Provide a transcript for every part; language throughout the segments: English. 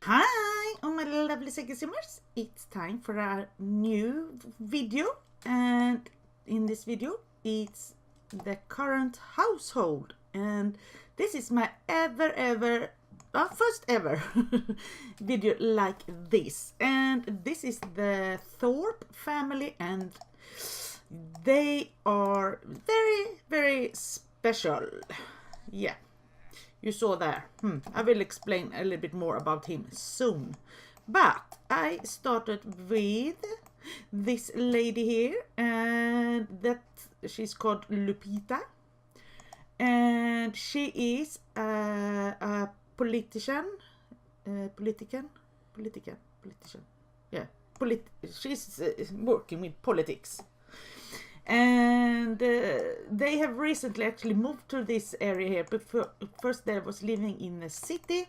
Hi, all my lovely SegerSimmers. It's time for our new video, and in this video it's the current household, and this is my first ever video like this, and this is the Thorpe family, and they are very special. Yeah, you saw there. I will explain a little bit more about him soon. But I started with this lady here, and that she's called Lupita, and she is a politician. Yeah, she's working with politics. And they have recently actually moved to this area here. Before, first they was living in the city,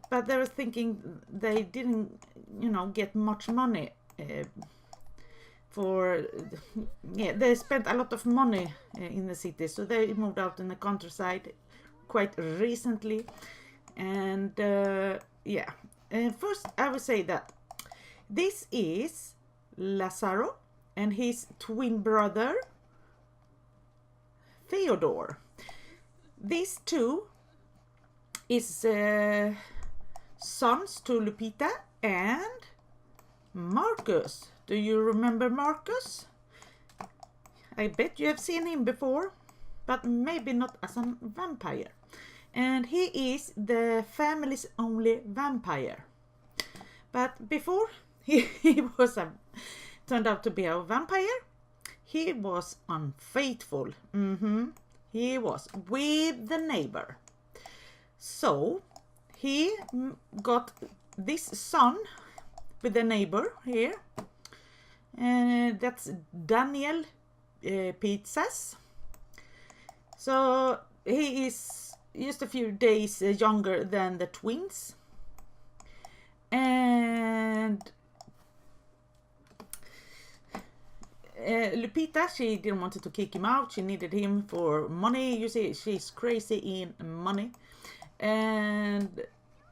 but they were thinking they didn't, get much money they spent a lot of money in the city, so they moved out in the countryside quite recently. And first I would say that this is Lazaro and his twin brother Theodore. These two is sons to Lupita and Marcus. Do you remember Marcus? I bet you have seen him before, but maybe not as a vampire. And he is the family's only vampire. But before he turned out to be a vampire, he was unfaithful. He was with the neighbor. So he got this son with the neighbor here, and that's Daniel Pizzas. So he is just a few days younger than the twins, and Lupita, she didn't want to kick him out. She needed him for money. You see, she's crazy in money. And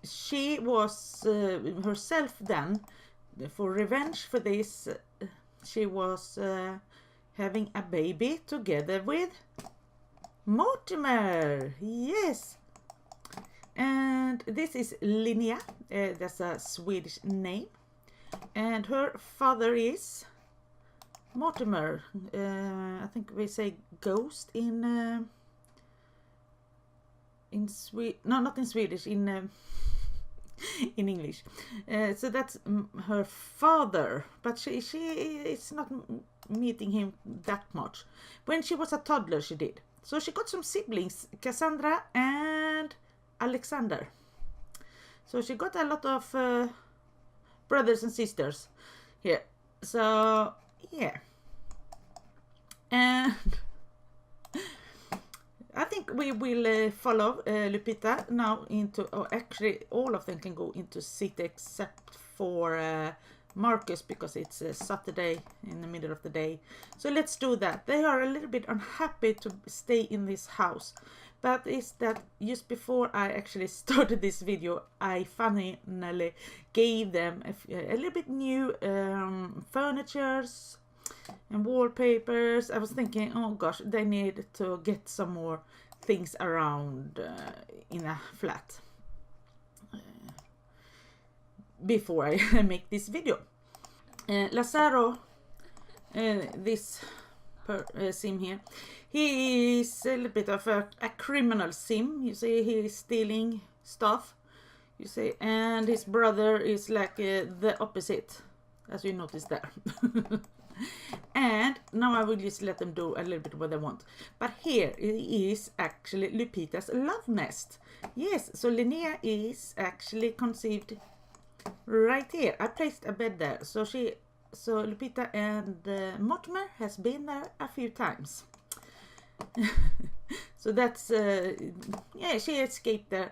she was herself then, for revenge for this, she was having a baby together with Mortimer. Yes. And this is Linnea. That's a Swedish name. And her father is Mortimer. I think we say ghost in Swedish. No, not in Swedish. In English. So that's her father. But she is not meeting him that much. When she was a toddler, she did. So she got some siblings, Cassandra and Alexander. So she got a lot of brothers and sisters here. So yeah, and I think we will follow Lupita now into, actually all of them can go into city except for Marcus, because it's a Saturday in the middle of the day. So let's do that. They are a little bit unhappy to stay in this house, but it's that just before I actually started this video, I finally gave them a little bit new furnitures and wallpapers. I was thinking, oh gosh, they need to get some more things around in a flat before I make this video. Lazaro, this sim here, he is a little bit of a criminal sim. You see, he is stealing stuff, you see, and his brother is like the opposite, as you notice there. And now I will just let them do a little bit what they want. But here is actually Lupita's love nest. Yes, so Linnea is actually conceived right here. I placed a bed there. So Lupita and Mortimer has been there a few times. So that's yeah, she escaped there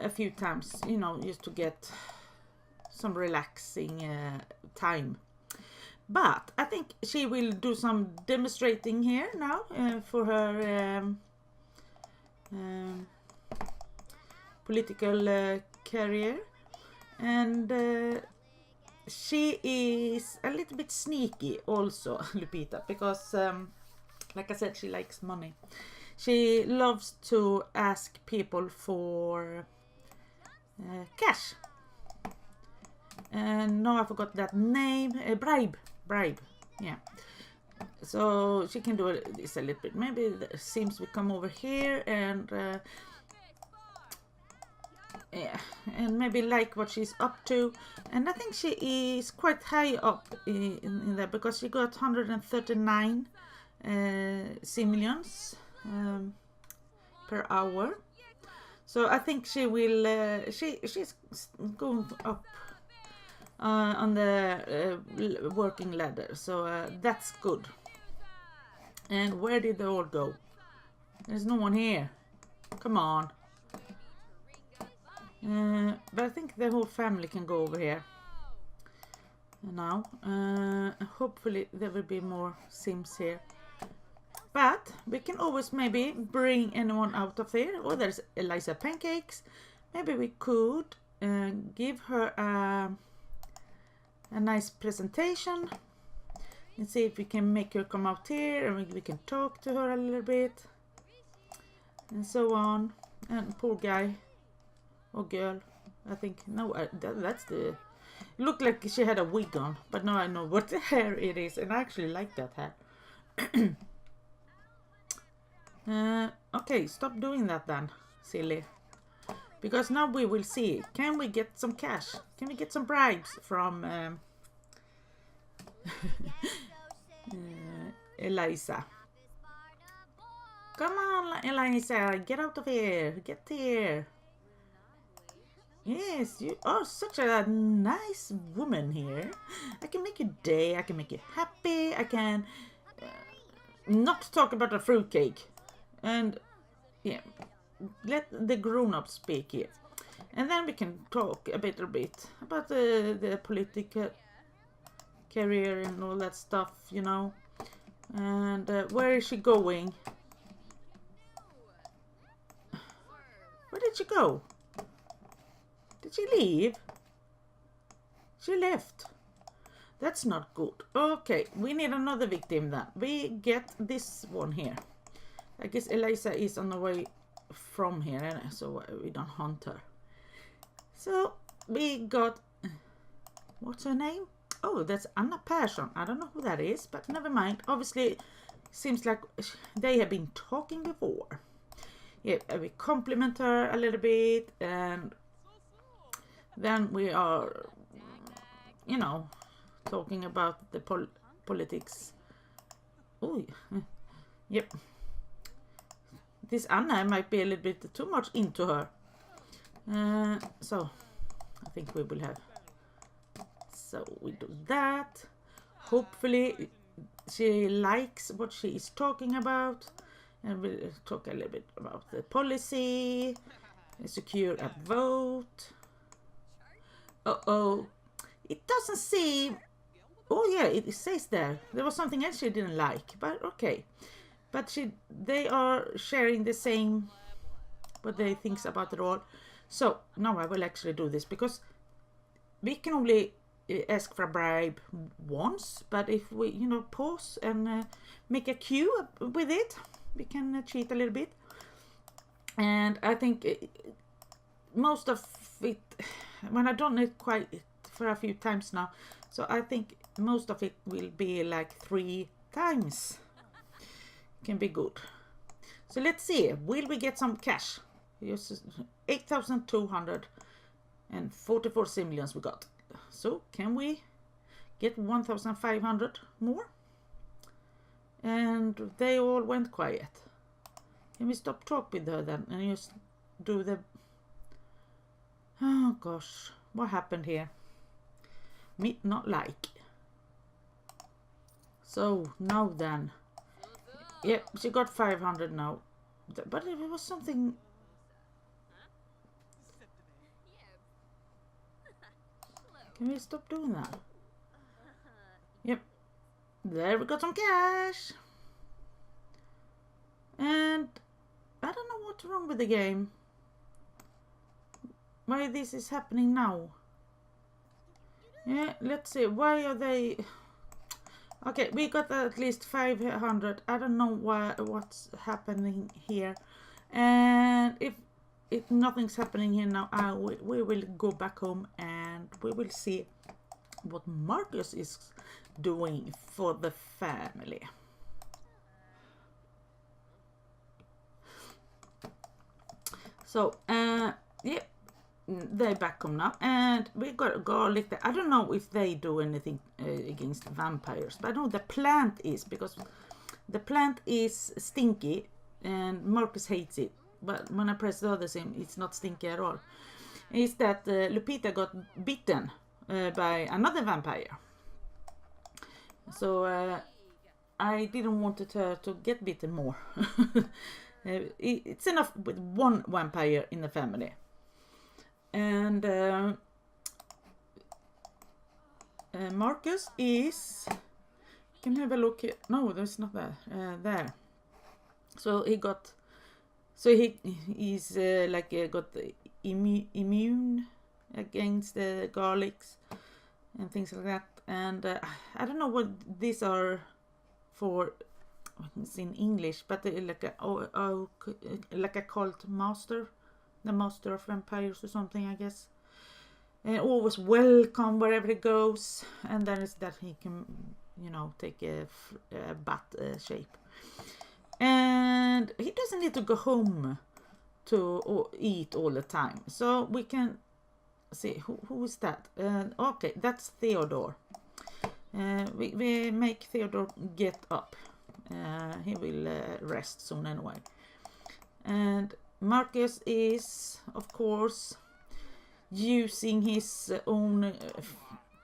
a few times, just to get some relaxing time. But I think she will do some demonstrating here now for her political career, and she is a little bit sneaky also, Lupita, because like I said, she likes money. She loves to ask people for cash. And no, I forgot that name. Bribe. Yeah. So she can do this a little bit. Maybe the Sims will come over here and yeah, and maybe like what she's up to. And I think she is quite high up in there, because she got 139 simoleons per hour. So I think she will. She's going up on the working ladder. So that's good. And where did they all go? There's no one here. Come on. But I think the whole family can go over here now. Hopefully there will be more Sims here. But we can always maybe bring anyone out of here. Oh, there's Eliza Pancakes. Maybe we could give her a nice presentation and see if we can make her come out here, and we can talk to her a little bit and so on. And poor guy or girl, I think, no, that's the, looked like she had a wig on, but now I know what the hair it is, and I actually like that hair. Okay, stop doing that then, silly. Because now we will see, can we get some cash? Can we get some bribes from Eliza? Come on, Eliza, get out of here, get here. Yes, you are such a nice woman here. I can make your day, I can make you happy, I can not talk about a fruitcake. And yeah, let the grown-ups speak here. And then we can talk a bit about the political career and all that stuff, you know. And where is she going? Where did she go? Did she leave? She left. That's not good. Okay, we need another victim then. We get this one here. I guess Eliza is on the way from here, so we don't hunt her. So we got, what's her name? Oh, that's Anna Persson. I don't know who that is, but never mind. Obviously, seems like they have been talking before. Yeah, we compliment her a little bit, and then we are, you know, talking about the politics. Oh, yep. This Anna might be a little bit too much into her. So, I think we will have. So, we do that. Hopefully, she likes what she is talking about. And we'll talk a little bit about the policy. Secure a vote. Uh-oh. It doesn't seem... Oh, yeah, it says there. There was something else she didn't like. But, okay. But they are sharing the same what they think about the role. So now I will actually do this, because we can only ask for a bribe once. But if we, you know, pause and make a queue with it, we can cheat a little bit. And I think most of it, when I've done it quite for a few times now, so I think most of it will be like 3 times. Can be good. So let's see, will we get some cash? 8,244 simoleons we got. So can we get 1,500 more? And they all went quiet. Can we stop talk with her then and just do the... Oh gosh, what happened here? Me not like. So now then. Yep, she got 500 now. But it was something... Can we stop doing that? Yep. There we got some cash. And I don't know what's wrong with the game? Why this is happening now? Yeah, let's see. Why are they... Okay, we got at least 500. I don't know what's happening here. And if nothing's happening here now, we will go back home and we will see what Marcus is doing for the family. So, yeah, they're back home now, and we got garlic there. I don't know if they do anything against vampires, but I know the plant is, because the plant is stinky, and Marcus hates it. But when I press the other sim, it's not stinky at all. Is that Lupita got bitten by another vampire. So I didn't want her to get bitten more. It's enough with one vampire in the family. And Marcus is... Can have a look here. No, there's not there. There. So he got... So he's like got immune against the garlics and things like that. And I don't know what these are for. It's in English, but like a cult master, the master of vampires or something, I guess. And always welcome wherever he goes. And then is that he can, you know, take a bat shape. And he doesn't need to go home to eat all the time. So we can see who is that. Okay, that's Theodore. We make Theodore get up. He will rest soon anyway. And Marcus is, of course, using his own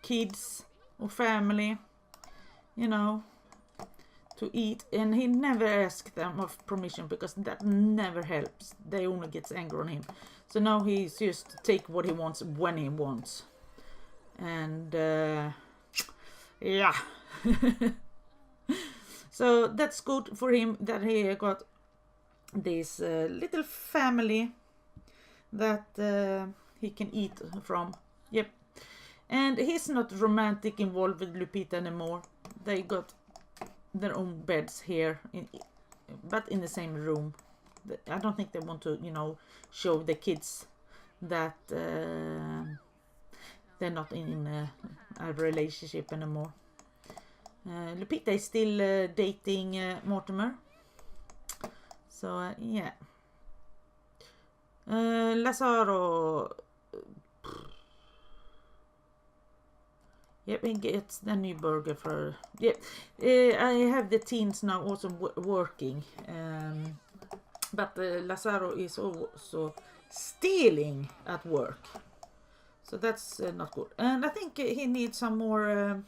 kids or family, you know, to eat, and he never asks them of permission, because that never helps. They only get angry on him. So now he's just take what he wants when he wants. And yeah. So that's good for him that he got this little family that he can eat from. Yep. And he's not romantic involved with Lupita anymore. They got their own beds here, but in the same room. I don't think they want to, you know, show the kids that they're not in a relationship anymore. Lupita is still dating Mortimer. So yeah. Lazaro. Yep, he gets the new burger for... Yep, I have the teens now also working. But Lazaro is also stealing at work. So that's not good. And I think he needs some more...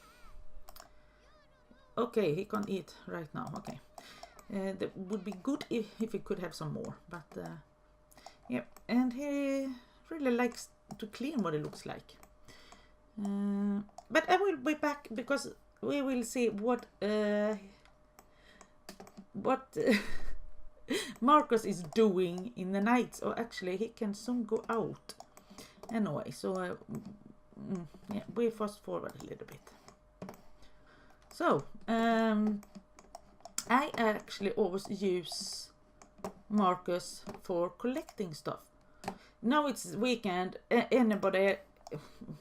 Okay, he can't eat right now. Okay. That would be good if he could have some more. But, yep. And he really likes to clean what it looks like. But I will be back, because we will see what Marcus is doing in the night. Or actually, he can soon go out anyway. So yeah, we fast forward a little bit. So I actually always use Marcus for collecting stuff. Now it's weekend. Anybody,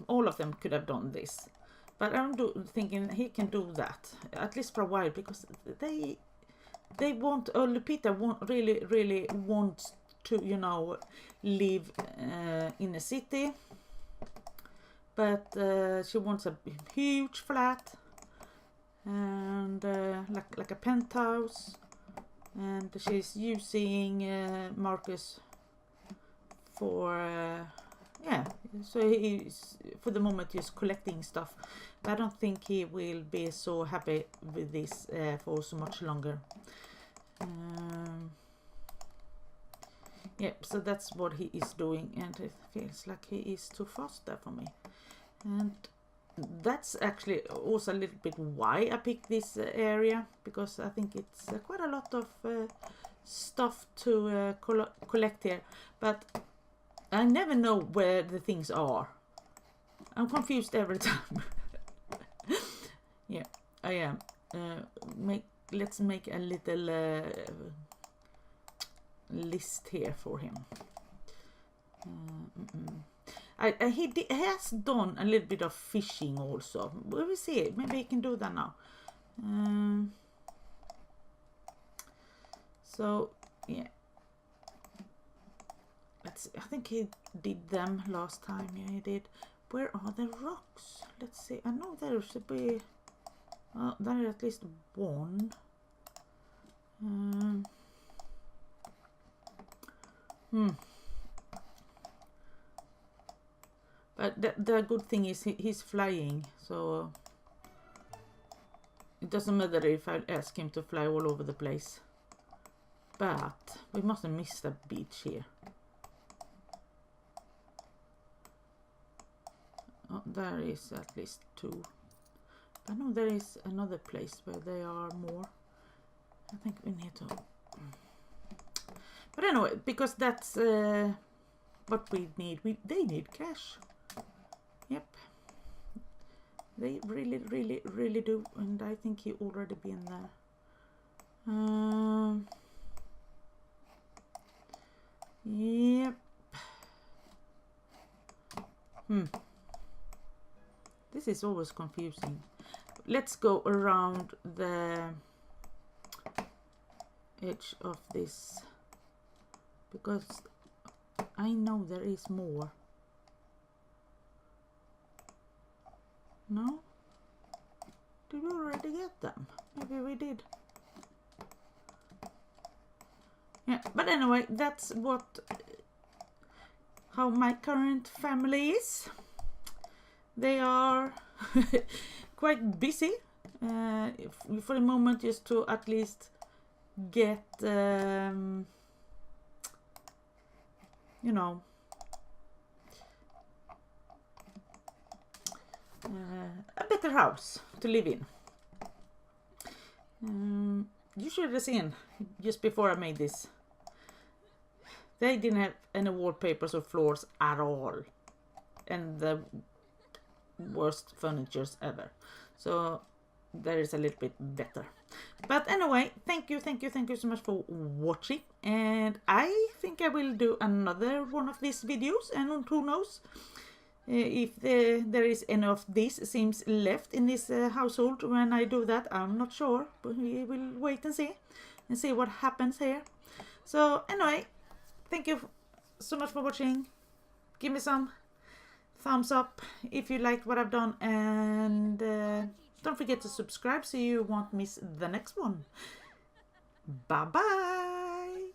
all of them could have done this, but I'm thinking he can do that at least for a while, because they want, or Lupita really wants to, you know, live in a city, but she wants a huge flat and like a penthouse, and she's using Marcus for yeah, so he's for the moment just collecting stuff, but I don't think he will be so happy with this for so much longer. Yep, so that's what he is doing, and it feels like he is too fast there for me. And that's actually also a little bit why I picked this area, because I think it's quite a lot of stuff to collect here, but I never know where the things are. I'm confused every time. Yeah, I am. Let's make a little list here for him. He has done a little bit of fishing also. We will see. Maybe he can do that now. So yeah, let's see. I think he did them last time. Yeah, he did. Where are the rocks? Let's see. I know there should be. There is at least one. But the good thing is he's flying, so it doesn't matter if I ask him to fly all over the place. But we mustn't miss the beach here. Oh, there is at least two. I know there is another place where there are more. I think we need to. But anyway, because that's what we need. They need cash. Yep. They really do. And I think he already been there. Yep. This is always confusing. Let's go around the edge of this, because I know there is more. No? Did we already get them? Maybe we did. Yeah, but anyway, that's how my current family is. They are quite busy for the moment, just to at least get you know, a better house to live in. You should have seen just before I made this. They didn't have any wallpapers or floors at all, and the worst furnitures ever. So there is a little bit better. But anyway, thank you so much for watching, and I think I will do another one of these videos, and who knows if there is any of these Sims left in this household when I do that. I'm not sure, but we will wait and see what happens here. So anyway, thank you so much for watching. Give me some thumbs up if you liked what I've done, and don't forget to subscribe so you won't miss the next one. Bye bye.